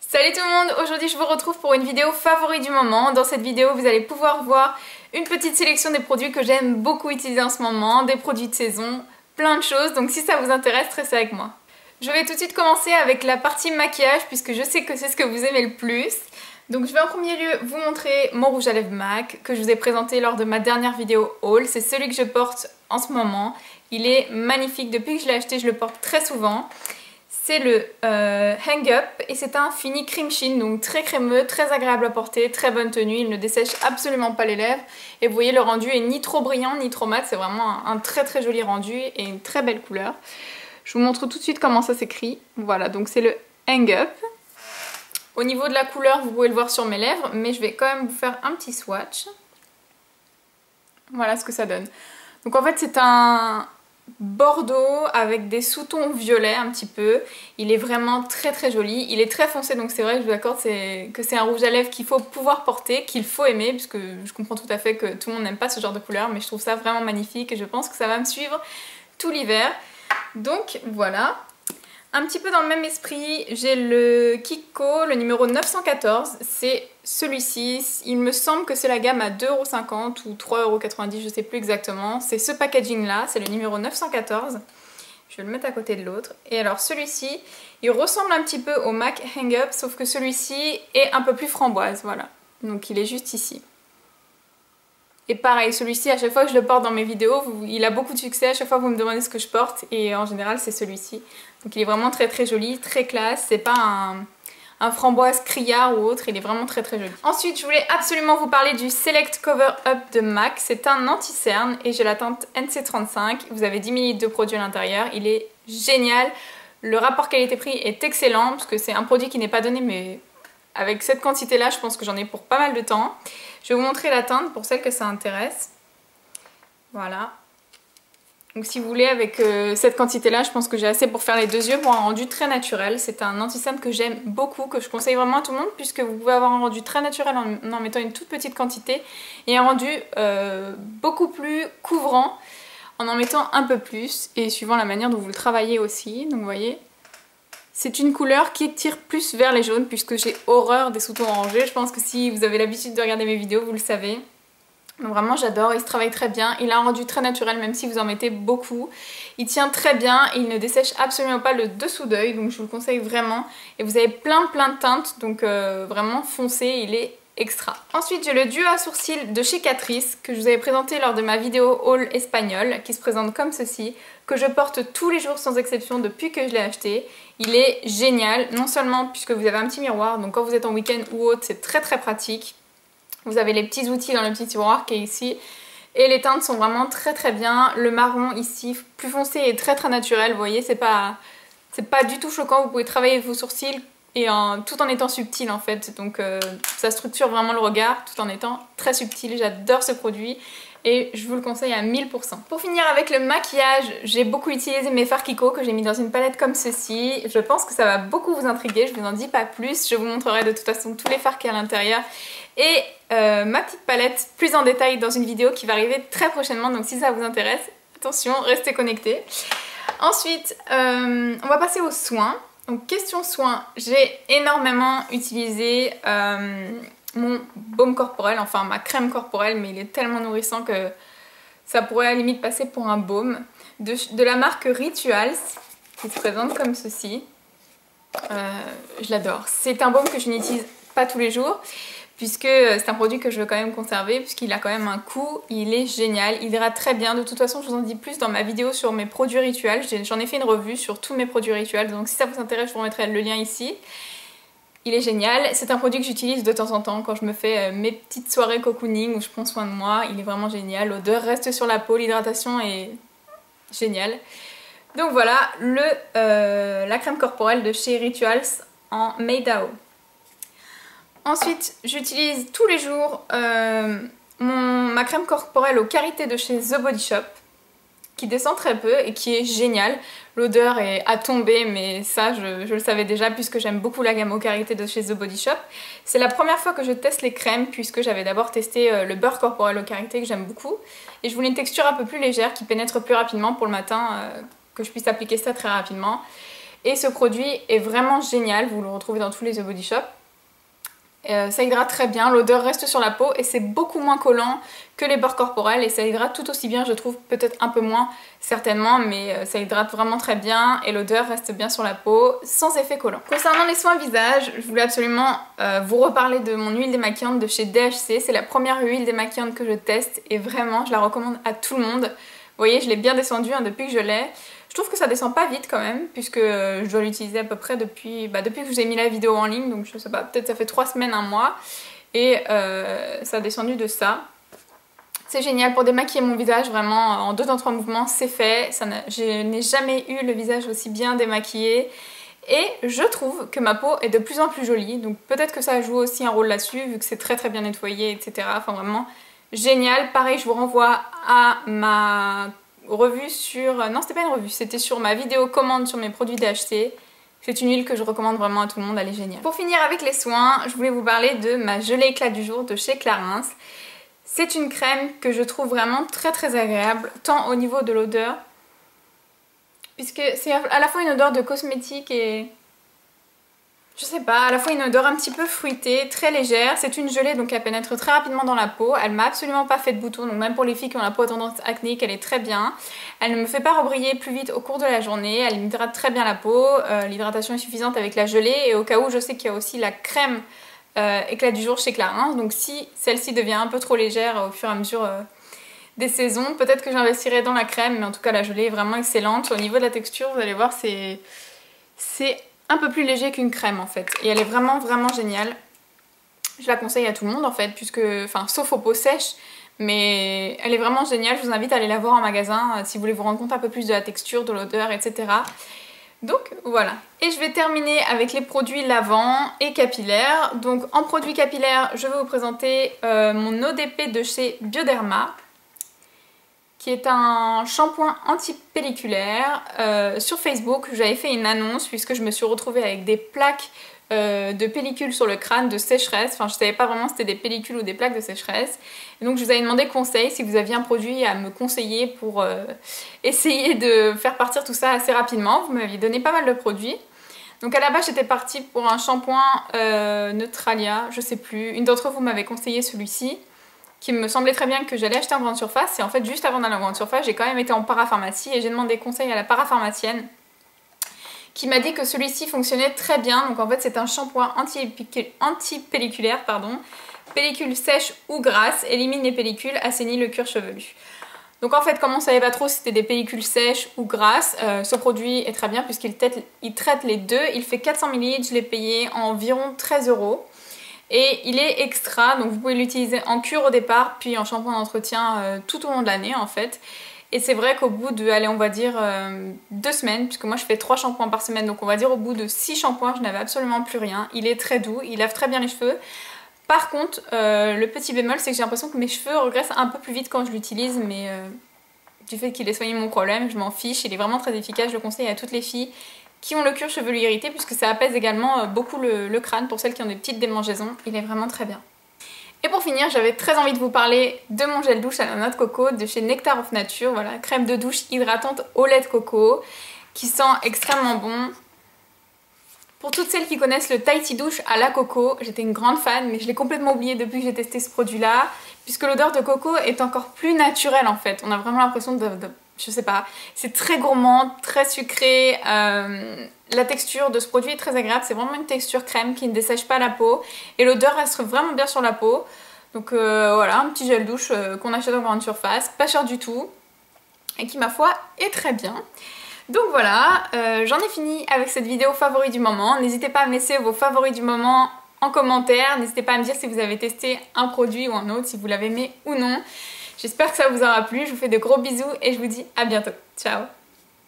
Salut tout le monde, aujourd'hui je vous retrouve pour une vidéo favori du moment. Dans cette vidéo vous allez pouvoir voir une petite sélection des produits que j'aime beaucoup utiliser en ce moment, des produits de saison, plein de choses, donc si ça vous intéresse, restez avec moi. Je vais tout de suite commencer avec la partie maquillage puisque je sais que c'est ce que vous aimez le plus. Donc je vais en premier lieu vous montrer mon rouge à lèvres MAC que je vous ai présenté lors de ma dernière vidéo haul. C'est celui que je porte en ce moment. Il est magnifique, depuis que je l'ai acheté je le porte très souvent. C'est le Hang Up et c'est un fini cream sheen, donc très crémeux, très agréable à porter, très bonne tenue, il ne dessèche absolument pas les lèvres. Et vous voyez le rendu est ni trop brillant ni trop mat, c'est vraiment un très très joli rendu et une très belle couleur. Je vous montre tout de suite comment ça s'écrit. Voilà, donc c'est le Hang Up. Au niveau de la couleur, vous pouvez le voir sur mes lèvres, mais je vais quand même vous faire un petit swatch. Voilà ce que ça donne. Donc en fait c'est un bordeaux avec des sous-tons violets un petit peu. Il est vraiment très très joli. Il est très foncé, donc c'est vrai que je vous accorde que c'est un rouge à lèvres qu'il faut pouvoir porter, qu'il faut aimer, puisque je comprends tout à fait que tout le monde n'aime pas ce genre de couleur, mais je trouve ça vraiment magnifique et je pense que ça va me suivre tout l'hiver. Donc voilà. Un petit peu dans le même esprit, j'ai le Kiko, le numéro 914, c'est celui-ci. Il me semble que c'est la gamme à 2,50€ ou 3,90€, je sais plus exactement. C'est ce packaging là, c'est le numéro 914. Je vais le mettre à côté de l'autre. Et alors celui-ci, il ressemble un petit peu au MAC Hang Up, sauf que celui-ci est un peu plus framboise, voilà. Donc il est juste ici. Et pareil, celui-ci, à chaque fois que je le porte dans mes vidéos, il a beaucoup de succès. À chaque fois, vous me demandez ce que je porte. Et en général, c'est celui-ci. Donc il est vraiment très très joli, très classe. C'est pas un framboise criard ou autre. Il est vraiment très très joli. Ensuite, je voulais absolument vous parler du Select Cover Up de MAC. C'est un anti-cerne et j'ai la teinte NC35. Vous avez 10 ml de produit à l'intérieur. Il est génial. Le rapport qualité-prix est excellent parce que c'est un produit qui n'est pas donné, mais avec cette quantité-là, je pense que j'en ai pour pas mal de temps. Je vais vous montrer la teinte pour celles que ça intéresse. Voilà. Donc si vous voulez, avec cette quantité-là, je pense que j'ai assez pour faire les deux yeux pour un rendu très naturel. C'est un anti-cerne que j'aime beaucoup, que je conseille vraiment à tout le monde, puisque vous pouvez avoir un rendu très naturel en mettant une toute petite quantité et un rendu beaucoup plus couvrant en mettant un peu plus et suivant la manière dont vous le travaillez aussi. Donc vous voyez, c'est une couleur qui tire plus vers les jaunes puisque j'ai horreur des sous-tons orangés. Je pense que si vous avez l'habitude de regarder mes vidéos, vous le savez. Donc vraiment j'adore, il se travaille très bien. Il a un rendu très naturel même si vous en mettez beaucoup. Il tient très bien et il ne dessèche absolument pas le dessous d'œil. Donc je vous le conseille vraiment. Et vous avez plein de teintes, donc vraiment foncé, il est extra. Ensuite j'ai le duo à sourcils de chez Catrice que je vous avais présenté lors de ma vidéo haul espagnol, qui se présente comme ceci, que je porte tous les jours sans exception depuis que je l'ai acheté. Il est génial, non seulement puisque vous avez un petit miroir, donc quand vous êtes en week-end ou autre c'est très très pratique. Vous avez les petits outils dans le petit miroir qui est ici. Et les teintes sont vraiment très très bien. Le marron ici, plus foncé et très très naturel, vous voyez, c'est pas du tout choquant. Vous pouvez travailler vos sourcils et tout en étant subtil en fait. Donc ça structure vraiment le regard tout en étant très subtil. J'adore ce produit et je vous le conseille à 1000%. Pour finir avec le maquillage, j'ai beaucoup utilisé mes fards Kiko que j'ai mis dans une palette comme ceci. Je pense que ça va beaucoup vous intriguer, je vous en dis pas plus. Je vous montrerai de toute façon tous les fards qu'il y a à l'intérieur. Et ma petite palette plus en détail dans une vidéo qui va arriver très prochainement. Donc si ça vous intéresse, attention, restez connectés. Ensuite, on va passer aux soins. Donc question soins, j'ai énormément utilisé mon baume corporel, enfin ma crème corporelle, mais il est tellement nourrissant que ça pourrait à la limite passer pour un baume. De la marque Rituals, qui se présente comme ceci. Je l'adore. C'est un baume que je n'utilise pas tous les jours, puisque c'est un produit que je veux quand même conserver, puisqu'il a quand même un coût, il est génial, il ira très bien. De toute façon, je vous en dis plus dans ma vidéo sur mes produits rituels. J'en ai fait une revue sur tous mes produits rituels, donc si ça vous intéresse, je vous remettrai le lien ici. Il est génial, c'est un produit que j'utilise de temps en temps quand je me fais mes petites soirées cocooning où je prends soin de moi. Il est vraiment génial, l'odeur reste sur la peau, l'hydratation est géniale. Donc voilà, la crème corporelle de chez Rituals en Maydao. Ensuite, j'utilise tous les jours ma crème corporelle au karité de chez The Body Shop, qui descend très peu et qui est géniale. L'odeur est à tomber, mais ça je le savais déjà puisque j'aime beaucoup la gamme au karité de chez The Body Shop. C'est la première fois que je teste les crèmes puisque j'avais d'abord testé le beurre corporel au karité que j'aime beaucoup. Et je voulais une texture un peu plus légère qui pénètre plus rapidement pour le matin, que je puisse appliquer ça très rapidement. Et ce produit est vraiment génial, vous le retrouvez dans tous les The Body Shop. Ça hydrate très bien, l'odeur reste sur la peau et c'est beaucoup moins collant que les bords corporels et ça hydrate tout aussi bien, je trouve, peut-être un peu moins certainement, mais ça hydrate vraiment très bien et l'odeur reste bien sur la peau sans effet collant. Concernant les soins visage, je voulais absolument vous reparler de mon huile démaquillante de chez DHC. C'est la première huile démaquillante que je teste et vraiment je la recommande à tout le monde. Vous voyez, je l'ai bien descendue depuis que je l'ai. Je trouve que ça descend pas vite quand même, puisque je dois l'utiliser à peu près depuis que je vous ai mis la vidéo en ligne, donc je sais pas, peut-être ça fait 3 semaines, 1 mois, et ça a descendu de ça. C'est génial pour démaquiller mon visage, vraiment en 2 dans 3 mouvements, c'est fait. Je n'ai jamais eu le visage aussi bien démaquillé. Et je trouve que ma peau est de plus en plus jolie, donc peut-être que ça joue aussi un rôle là-dessus, vu que c'est très bien nettoyé, etc. Enfin vraiment génial. Pareil, je vous renvoie à ma revue sur... Non, c'était pas une revue, c'était sur ma vidéo commande sur mes produits DHC. C'est une huile que je recommande vraiment à tout le monde, elle est géniale. Pour finir avec les soins, je voulais vous parler de ma gelée éclat du jour de chez Clarins. C'est une crème que je trouve vraiment très agréable, tant au niveau de l'odeur, puisque c'est à la fois une odeur de cosmétique et... je sais pas, à la fois une odeur un petit peu fruitée, très légère. C'est une gelée donc elle pénètre très rapidement dans la peau. Elle m'a absolument pas fait de boutons, donc même pour les filles qui ont la peau à tendance acnéique, elle est très bien. Elle ne me fait pas rebriller plus vite au cours de la journée. Elle hydrate très bien la peau. L'hydratation est suffisante avec la gelée. Et au cas où, je sais qu'il y a aussi la crème éclat du jour chez Clarins. Donc si celle-ci devient un peu trop légère au fur et à mesure des saisons, peut-être que j'investirai dans la crème. Mais en tout cas, la gelée est vraiment excellente. Au niveau de la texture, vous allez voir, c'est un peu plus léger qu'une crème en fait, et elle est vraiment géniale. Je la conseille à tout le monde en fait, puisque, enfin sauf aux peaux sèches, mais elle est vraiment géniale. Je vous invite à aller la voir en magasin si vous voulez vous rendre compte un peu plus de la texture, de l'odeur, etc. Donc voilà. Et je vais terminer avec les produits lavants et capillaires. Donc en produits capillaires, je vais vous présenter mon ODP de chez Bioderma, qui est un shampoing anti-pelliculaire. Sur Facebook, j'avais fait une annonce puisque je me suis retrouvée avec des plaques de pellicules sur le crâne de sécheresse. Enfin, je savais pas vraiment si c'était des pellicules ou des plaques de sécheresse. Et donc, je vous avais demandé conseil si vous aviez un produit à me conseiller pour essayer de faire partir tout ça assez rapidement. Vous m'aviez donné pas mal de produits. Donc à la base, j'étais partie pour un shampoing Neutralia, je sais plus. Une d'entre vous m'avait conseillé celui-ci, qui me semblait très bien, que j'allais acheter en grande surface. Et en fait, juste avant d'aller en grande surface, j'ai quand même été en parapharmacie et j'ai demandé conseil à la parapharmacienne qui m'a dit que celui-ci fonctionnait très bien. Donc en fait, c'est un shampoing anti-pelliculaire, pellicule sèche ou grasse, élimine les pellicules, assainit le cuir chevelu. Donc en fait, comme on savait pas trop si c'était des pellicules sèches ou grasses, ce produit est très bien puisqu'il traite les deux. Il fait 400 ml, je l'ai payé environ 13 €. Et il est extra, donc vous pouvez l'utiliser en cure au départ, puis en shampoing d'entretien tout au long de l'année en fait. Et c'est vrai qu'au bout de, allez, on va dire 2 semaines, puisque moi je fais 3 shampoings par semaine, donc on va dire au bout de 6 shampoings, je n'avais absolument plus rien. Il est très doux, il lave très bien les cheveux. Par contre, le petit bémol, c'est que j'ai l'impression que mes cheveux regressent un peu plus vite quand je l'utilise, mais du fait qu'il ait soigné mon problème, je m'en fiche. Il est vraiment très efficace, je le conseille à toutes les filles qui ont le cuir chevelu irrité, puisque ça apaise également beaucoup le crâne pour celles qui ont des petites démangeaisons. Il est vraiment très bien. Et pour finir, j'avais très envie de vous parler de mon gel douche à la noix de coco de chez Nectar of Nature. Voilà, crème de douche hydratante au lait de coco qui sent extrêmement bon. Pour toutes celles qui connaissent le Tahiti douche à la coco, j'étais une grande fan, mais je l'ai complètement oublié depuis que j'ai testé ce produit-là, puisque l'odeur de coco est encore plus naturelle en fait. On a vraiment l'impression je sais pas, c'est très gourmand, très sucré. La texture de ce produit est très agréable, c'est vraiment une texture crème qui ne dessèche pas la peau et l'odeur reste vraiment bien sur la peau. Donc voilà, un petit gel douche qu'on achète en grande surface, pas cher du tout et qui ma foi est très bien. Donc voilà, j'en ai fini avec cette vidéo favoris du moment. N'hésitez pas à me laisser vos favoris du moment en commentaire, n'hésitez pas à me dire si vous avez testé un produit ou un autre, si vous l'avez aimé ou non. J'espère que ça vous aura plu, je vous fais de gros bisous et je vous dis à bientôt. Ciao!